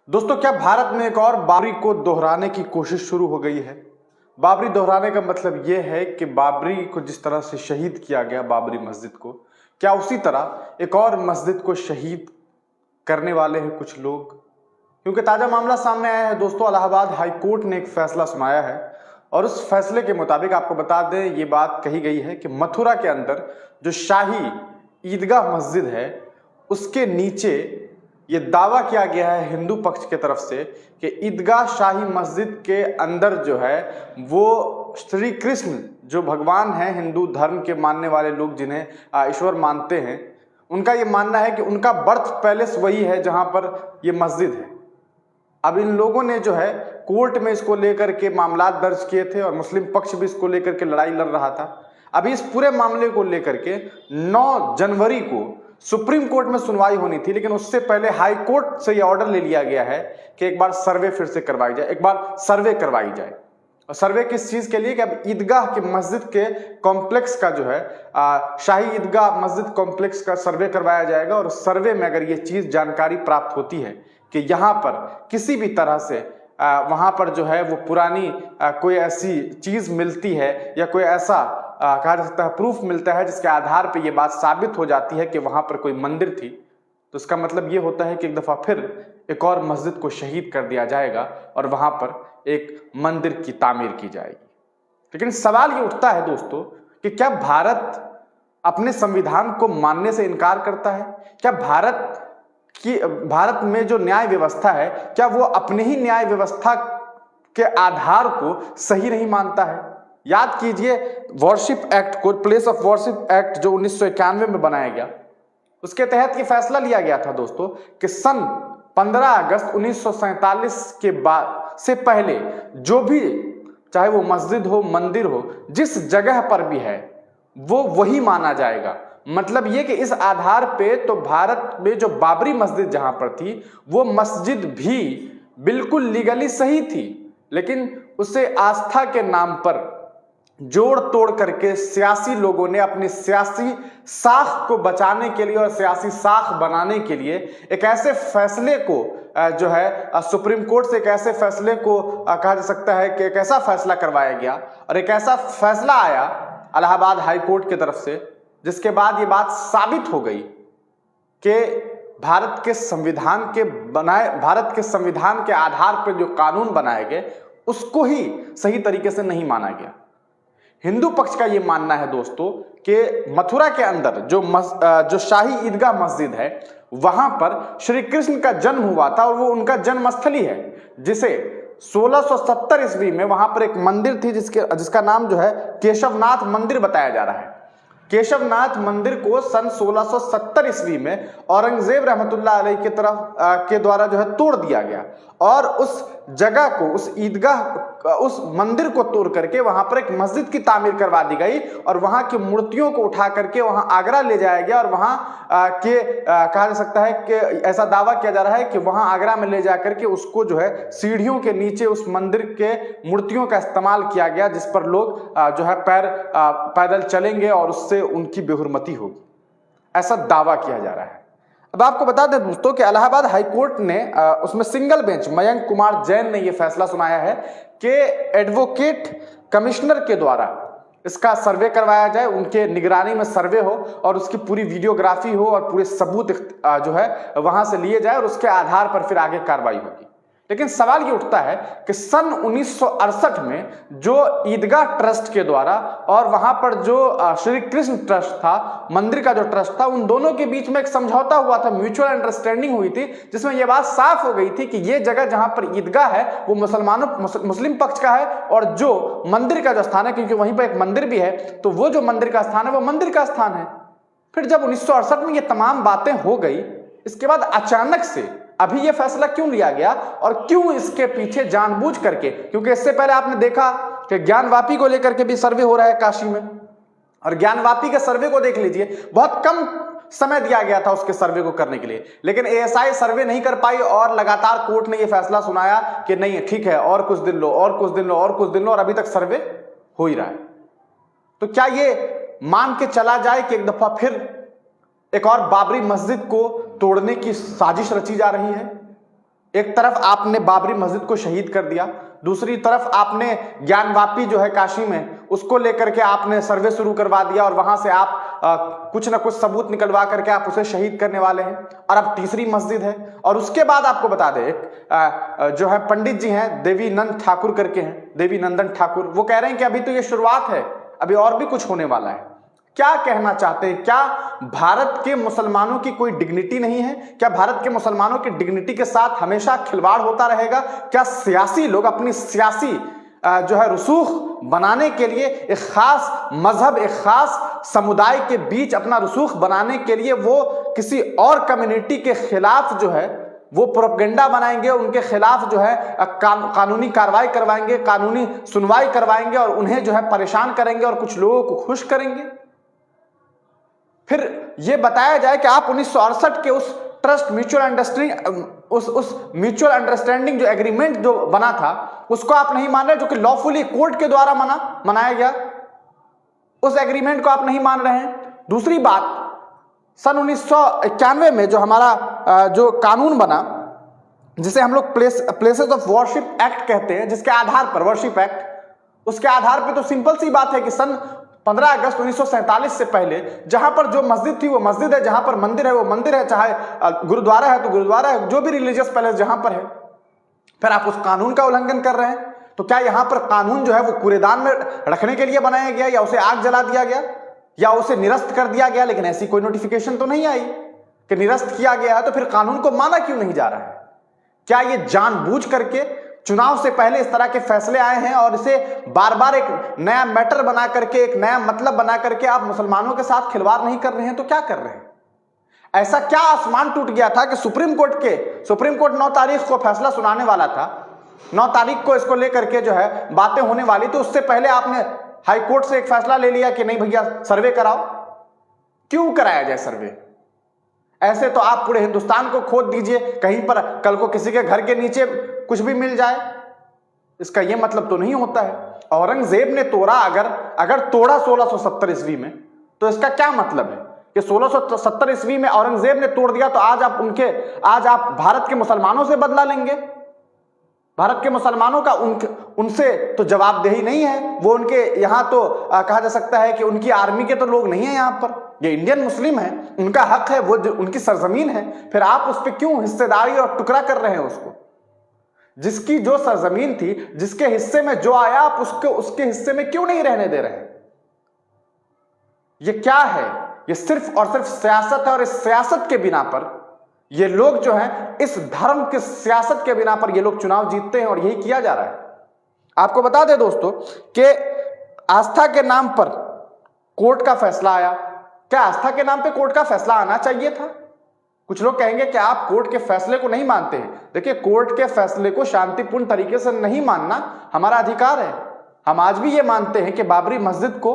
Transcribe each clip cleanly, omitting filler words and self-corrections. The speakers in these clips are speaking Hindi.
दोस्तों, क्या भारत में एक और बाबरी को दोहराने की कोशिश शुरू हो गई है। बाबरी दोहराने का मतलब यह है कि बाबरी को जिस तरह से शहीद किया गया, बाबरी मस्जिद को, क्या उसी तरह एक और मस्जिद को शहीद करने वाले हैं कुछ लोग। क्योंकि ताजा मामला सामने आया है दोस्तों, इलाहाबाद हाई कोर्ट ने एक फैसला सुनाया है और उस फैसले के मुताबिक आपको बता दें, ये बात कही गई है कि मथुरा के अंदर जो शाही ईदगाह मस्जिद है उसके नीचे ये दावा किया गया है हिंदू पक्ष की तरफ से कि ईदगाह शाही मस्जिद के अंदर जो है वो श्री कृष्ण जो भगवान हैं, हिंदू धर्म के मानने वाले लोग जिन्हें ईश्वर मानते हैं, उनका ये मानना है कि उनका बर्थ पैलेस वही है जहां पर ये मस्जिद है। अब इन लोगों ने जो है कोर्ट में इसको लेकर के मामला दर्ज किए थे और मुस्लिम पक्ष भी इसको लेकर के लड़ाई लड़ रहा था। अभी इस पूरे मामले को लेकर के 9 जनवरी को सुप्रीम कोर्ट में सुनवाई होनी थी, लेकिन उससे पहले हाई कोर्ट से यह ऑर्डर ले लिया गया है कि एक बार सर्वे फिर से करवाई जाए, एक बार सर्वे करवाई जाए। और सर्वे किस चीज के लिए कि अब ईदगाह के मस्जिद के कॉम्प्लेक्स का जो है शाही ईदगाह मस्जिद कॉम्प्लेक्स का सर्वे करवाया जाएगा और सर्वे में अगर ये चीज जानकारी प्राप्त होती है कि यहाँ पर किसी भी तरह से वहां पर जो है वो पुरानी कोई ऐसी चीज मिलती है या कोई ऐसा कहा जा सकता है प्रूफ मिलता है जिसके आधार पर यह बात साबित हो जाती है कि वहां पर कोई मंदिर थी, तो इसका मतलब ये होता है कि एक दफा फिर एक और मस्जिद को शहीद कर दिया जाएगा और वहां पर एक मंदिर की तामीर की जाएगी। लेकिन सवाल ये उठता है दोस्तों कि क्या भारत अपने संविधान को मानने से इनकार करता है? क्या भारत में जो न्याय व्यवस्था है, क्या वो अपने ही न्याय व्यवस्था के आधार को सही नहीं मानता है? याद कीजिए वॉरशिप एक्ट को, प्लेस ऑफ वॉरशिप एक्ट जो 1991 में बनाया गया, उसके तहत ये फैसला लिया गया था दोस्तों कि सन 15 अगस्त 1947 के बाद से पहले जो भी, चाहे वो मस्जिद हो, मंदिर हो, जिस जगह पर भी है वो वही माना जाएगा। मतलब ये कि इस आधार पे तो भारत में जो बाबरी मस्जिद जहां पर थी वो मस्जिद भी बिल्कुल लीगली सही थी, लेकिन उसे आस्था के नाम पर जोड़ तोड़ करके सियासी लोगों ने अपनी सियासी साख को बचाने के लिए और सियासी साख बनाने के लिए एक ऐसे फैसले को जो है सुप्रीम कोर्ट से एक ऐसे फैसले को कहा जा सकता है कि एक ऐसा फैसला करवाया गया और एक ऐसा फैसला आया इलाहाबाद हाई कोर्ट की तरफ से, जिसके बाद ये बात साबित हो गई कि भारत के संविधान के आधार पर जो कानून बनाए गए उसको ही सही तरीके से नहीं माना गया। हिंदू पक्ष का यह मानना है दोस्तों कि मथुरा के अंदर जो शाही ईदगाह मस्जिद है वहां पर श्री कृष्ण का जन्म हुआ था और वो उनका जन्मस्थली है, जिसे 1670 ईस्वी में वहां पर एक मंदिर थी जिसका नाम जो है केशवनाथ मंदिर बताया जा रहा है। केशवनाथ मंदिर को सन 1670 ईस्वी में औरंगजेब रहमतुल्लाह अलैह की तरफ के द्वारा जो है तोड़ दिया गया और उस जगह को, उस ईदगाह, उस मंदिर को तोड़ करके वहां पर एक मस्जिद की तामीर करवा दी गई और वहां की मूर्तियों को उठा करके वहां आगरा ले जाया गया और वहां कहा जा सकता है कि ऐसा दावा किया जा रहा है कि वहां आगरा में ले जाकर के उसको जो है सीढ़ियों के नीचे उस मंदिर के मूर्तियों का इस्तेमाल किया गया, जिस पर लोग जो है पैदल चलेंगे और उससे उनकी बेहुरमती होगी, ऐसा दावा किया जा रहा है। अब आपको बता दें दोस्तों कि इलाहाबाद हाई कोर्ट ने उसमें सिंगल बेंच मयंक कुमार जैन ने यह फैसला सुनाया है कि एडवोकेट कमिश्नर के द्वारा इसका सर्वे करवाया जाए, उनके निगरानी में सर्वे हो और उसकी पूरी वीडियोग्राफी हो और पूरे सबूत जो है वहां से लिए जाए और उसके आधार पर फिर आगे कार्रवाई होगी। लेकिन सवाल ये उठता है कि सन 1968 में जो ईदगाह ट्रस्ट के द्वारा और वहां पर जो श्री कृष्ण ट्रस्ट था, मंदिर का जो ट्रस्ट था, उन दोनों के बीच में एक समझौता हुआ था, म्यूचुअल अंडरस्टैंडिंग हुई थी, जिसमें यह बात साफ हो गई थी कि ये जगह जहां पर ईदगाह है वो मुस्लिम पक्ष का है और जो मंदिर का जो स्थान है, क्योंकि वहीं पर एक मंदिर भी है, तो वो जो मंदिर का स्थान है वो मंदिर का स्थान है। फिर जब 1968 में ये तमाम बातें हो गई, इसके बाद अचानक से अभी यह फैसला क्यों लिया गया और क्यों इसके पीछे जानबूझ करके, क्योंकि इससे पहले आपने देखा कि ज्ञानवापी को लेकर के भी सर्वे हो रहा है काशी में, और ज्ञानवापी के सर्वे को देख लीजिए, बहुत कम समय दिया गया था उसके सर्वे को करने के लिए, लेकिन एएसआई सर्वे नहीं कर पाई और लगातार कोर्ट ने यह फैसला सुनाया कि नहीं ठीक है, और कुछ दिन लो और कुछ दिन लो और कुछ दिन लो, और अभी तक सर्वे हो ही रहा है। तो क्या ये मान के चला जाए कि एक दफा फिर एक और बाबरी मस्जिद को तोड़ने की साजिश रची जा रही है? एक तरफ आपने बाबरी मस्जिद को शहीद कर दिया, दूसरी तरफ आपने ज्ञानवापी जो है काशी में, उसको लेकर के आपने सर्वे शुरू करवा दिया और वहां से आप कुछ ना कुछ सबूत निकलवा करके आप उसे शहीद करने वाले हैं। और अब तीसरी मस्जिद है। और उसके बाद आपको बता दें, एक जो है पंडित जी हैं, देवीनंद ठाकुर करके हैं, देवीनंदन ठाकुर, वो कह रहे हैं कि अभी तो ये शुरुआत है, अभी और भी कुछ होने वाला है। क्या कहना चाहते हैं? क्या भारत के मुसलमानों की कोई डिग्निटी नहीं है? क्या भारत के मुसलमानों की डिग्निटी के साथ हमेशा खिलवाड़ होता रहेगा? क्या सियासी लोग अपनी सियासी जो है रसूख बनाने के लिए, एक खास मजहब, एक खास समुदाय के बीच अपना रसूख बनाने के लिए वो किसी और कम्युनिटी के खिलाफ जो है वो प्रोपेगेंडा बनाएंगे, उनके खिलाफ जो है कानूनी कार्रवाई करवाएंगे, कानूनी सुनवाई करवाएंगे और उन्हें जो है परेशान करेंगे और कुछ लोगों को खुश करेंगे? फिर यह बताया जाए कि आप 1968 के उस ट्रस्ट म्यूचुअल अंडरस्टैंडिंग, उस म्यूचुअल अंडरस्टैंडिंग जो एग्रीमेंट जो बना था, उसको आप नहीं मान रहे, जो कि लॉफुली कोर्ट के द्वारा मनाया गया, उस एग्रीमेंट को आप नहीं मान रहे हैं। दूसरी बात, सन 1991 में जो हमारा जो कानून बना, जिसे हम लोग प्लेसेस ऑफ वर्शिप एक्ट कहते हैं, जिसके आधार पर वर्शिप एक्ट, उसके आधार पर तो सिंपल सी बात है कि सन 15 अगस्त 1947 से पहले जहां पर जो मस्जिद थी वो मस्जिद है, जहां पर मंदिर है वो मंदिर है, चाहे गुरुद्वारा है तो गुरुद्वारा है, जो भी रिलीजियस पैलेस जहां पर है। फिर आप उस कानून का उल्लंघन कर रहे हैं। तो क्या यहां पर कानून जो है वो कूड़ेदान में रखने के लिए बनाया गया, या उसे आग जला दिया गया, या उसे निरस्त कर दिया गया? लेकिन ऐसी कोई नोटिफिकेशन तो नहीं आई कि निरस्त किया गया है। तो फिर कानून को माना क्यों नहीं जा रहा है? क्या ये जानबूझ करके चुनाव से पहले इस तरह के फैसले आए हैं और इसे बार बार एक नया मैटर बना करके, एक नया मतलब बना करके आप मुसलमानों के साथ खिलवाड़ नहीं कर रहे हैं तो क्या कर रहे हैं? ऐसा क्या आसमान टूट गया था कि सुप्रीम कोर्ट 9 तारीख को फैसला सुनाने वाला था, 9 तारीख को इसको लेकर के जो है बातें होने वाली, तो उससे पहले आपने हाई कोर्ट से एक फैसला ले लिया कि नहीं भैया सर्वे कराओ। क्यों कराया जाए सर्वे? ऐसे तो आप पूरे हिंदुस्तान को खोद दीजिए, कहीं पर कल को किसी के घर के नीचे कुछ भी मिल जाए। इसका यह मतलब तो नहीं होता है। औरंगजेब ने तोड़ा, अगर तोड़ा 1670 ईस्वी में, तो इसका क्या मतलब है कि 1670 ईस्वी में औरंगजेब ने तोड़ दिया तो आज आप भारत के मुसलमानों से बदला लेंगे? भारत के मुसलमानों का उनसे तो जवाबदेही नहीं है। वो उनके यहां तो कहा जा सकता है कि उनकी आर्मी के तो लोग नहीं है यहां पर, ये इंडियन मुस्लिम है, उनका हक है, वो उनकी सरजमीन है। फिर आप उस पर क्यों हिस्सेदारी और टुकड़ा कर रहे हैं? उसको, जिसकी जो सरजमीन थी, जिसके हिस्से में जो आया, आप उसके हिस्से में क्यों नहीं रहने दे रहे हैं? ये क्या है? ये सिर्फ और सिर्फ सियासत है। और इस सियासत के बिना पर ये लोग जो हैं, इस धर्म के सियासत के बिना पर ये लोग चुनाव जीतते हैं और यही किया जा रहा है। आपको बता दें दोस्तों कि आस्था के नाम पर कोर्ट का फैसला आया। क्या आस्था के नाम पे कोर्ट का फैसला आना चाहिए था? कुछ लोग कहेंगे कि आप कोर्ट के फैसले को नहीं मानते हैं। देखिए, कोर्ट के फैसले को शांतिपूर्ण तरीके से नहीं मानना हमारा अधिकार है। हम आज भी ये मानते हैं कि बाबरी मस्जिद को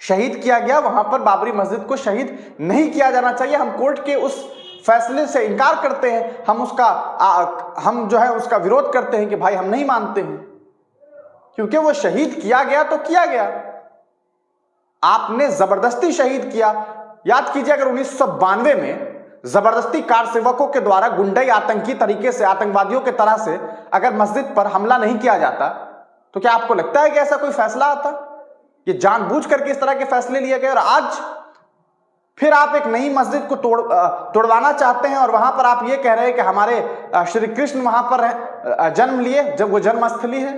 शहीद किया गया, वहां पर बाबरी मस्जिद को शहीद नहीं किया जाना चाहिए। हम कोर्ट के उस फैसले से इनकार करते हैं, हम जो है उसका विरोध करते हैं कि भाई हम नहीं मानते हैं, क्योंकि वो शहीद किया गया तो किया गया, आपने जबरदस्ती शहीद किया। याद कीजिए, अगर 1992 में जबरदस्ती कार सेवकों के द्वारा गुंडाई आतंकी तरीके से, आतंकवादियों के तरह से अगर मस्जिद पर हमला नहीं किया जाता, तो क्या आपको लगता है कि ऐसा कोई फैसला आता? ये जानबूझ करके इस तरह के फैसले लिए गए। और आज फिर आप एक नई मस्जिद को तोड़वाना चाहते हैं और वहां पर आप ये कह रहे हैं कि हमारे श्री कृष्ण वहां पर जन्म लिए, जब वो जन्मस्थली है।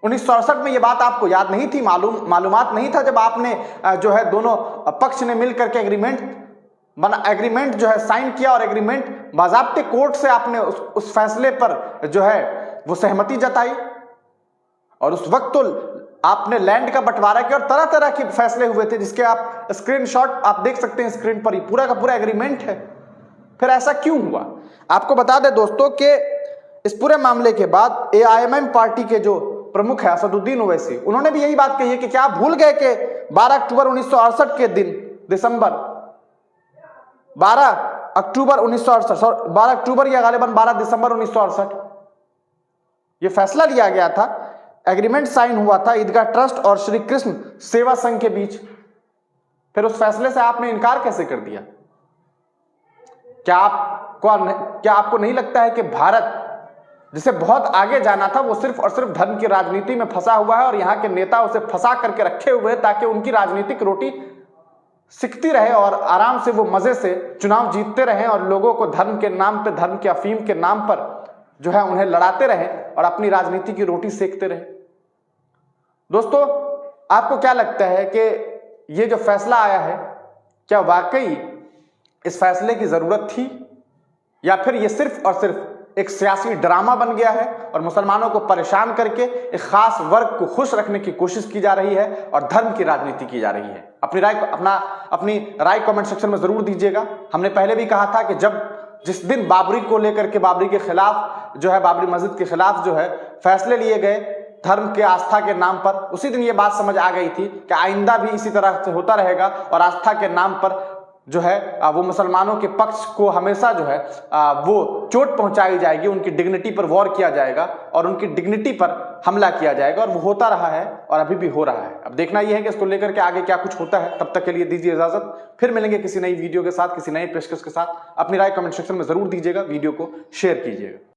1967 में ये बात आपको याद नहीं थी, मालूमात नहीं था, जब आपने जो है दोनों पक्ष ने मिलकर के एग्रीमेंट जो है साइन किया और एग्रीमेंट बाज़ाब्ते कोर्ट से आपने उस फैसले पर जो है वो सहमति जताई। और उस वक्त तो आपने लैंड का बंटवारा किया और तरह तरह के फैसले हुए थे, जिसके आप स्क्रीनशॉट आप देख सकते हैं स्क्रीन पर ही, पूरा का पूरा एग्रीमेंट है। फिर ऐसा क्यों हुआ? आपको बता दें दोस्तों कि इस पूरे मामले के बाद AIMM पार्टी के जो प्रमुख है असदुद्दीन ओवैसी, उन्होंने भी यही बात कही है कि क्या आप भूल गए कि 12 अक्टूबर 1968 के दिन, 12 अक्टूबर 1968, 12 अक्टूबर या गालिबन 12 दिसंबर 1968 ये फैसला लिया गया था, एग्रीमेंट साइन हुआ था ईदगाह ट्रस्ट और श्री कृष्ण सेवा संघ के बीच। फिर उस फैसले से आपने इनकार कैसे कर दिया? क्या आपको नहीं लगता है कि भारत जिसे बहुत आगे जाना था वो सिर्फ और सिर्फ धर्म की राजनीति में फंसा हुआ है और यहाँ के नेता उसे फंसा करके रखे हुए हैं ताकि उनकी राजनीतिक रोटी सिकती रहे और आराम से वो मजे से चुनाव जीतते रहें और लोगों को धर्म के नाम पे, धर्म के अफीम के नाम पर जो है उन्हें लड़ाते रहें और अपनी राजनीति की रोटी सेकते रहें। दोस्तों, आपको क्या लगता है कि ये जो फैसला आया है, क्या वाकई इस फैसले की जरूरत थी या फिर ये सिर्फ और सिर्फ एक सियासी ड्रामा बन गया है और मुसलमानों को परेशान करके एक खास वर्ग को खुश रखने की कोशिश की जा रही है और धर्म की राजनीति की जा रही है? अपनी राय कमेंट सेक्शन में जरूर दीजिएगा। हमने पहले भी कहा था कि जिस दिन बाबरी को लेकर के, बाबरी के खिलाफ जो है, बाबरी मस्जिद के खिलाफ जो है फैसले लिए गए धर्म के आस्था के नाम पर, उसी दिन ये बात समझ आ गई थी कि आइंदा भी इसी तरह से होता रहेगा और आस्था के नाम पर जो है वो मुसलमानों के पक्ष को हमेशा जो है वो चोट पहुंचाई जाएगी, उनकी डिग्निटी पर वॉर किया जाएगा और उनकी डिग्निटी पर हमला किया जाएगा और वो होता रहा है और अभी भी हो रहा है। अब देखना यह है कि इसको लेकर के आगे क्या कुछ होता है। तब तक के लिए दीजिए इजाजत, फिर मिलेंगे किसी नई वीडियो के साथ, किसी नए पेशकश के साथ। अपनी राय कमेंट सेक्शन में जरूर दीजिएगा, वीडियो को शेयर कीजिएगा।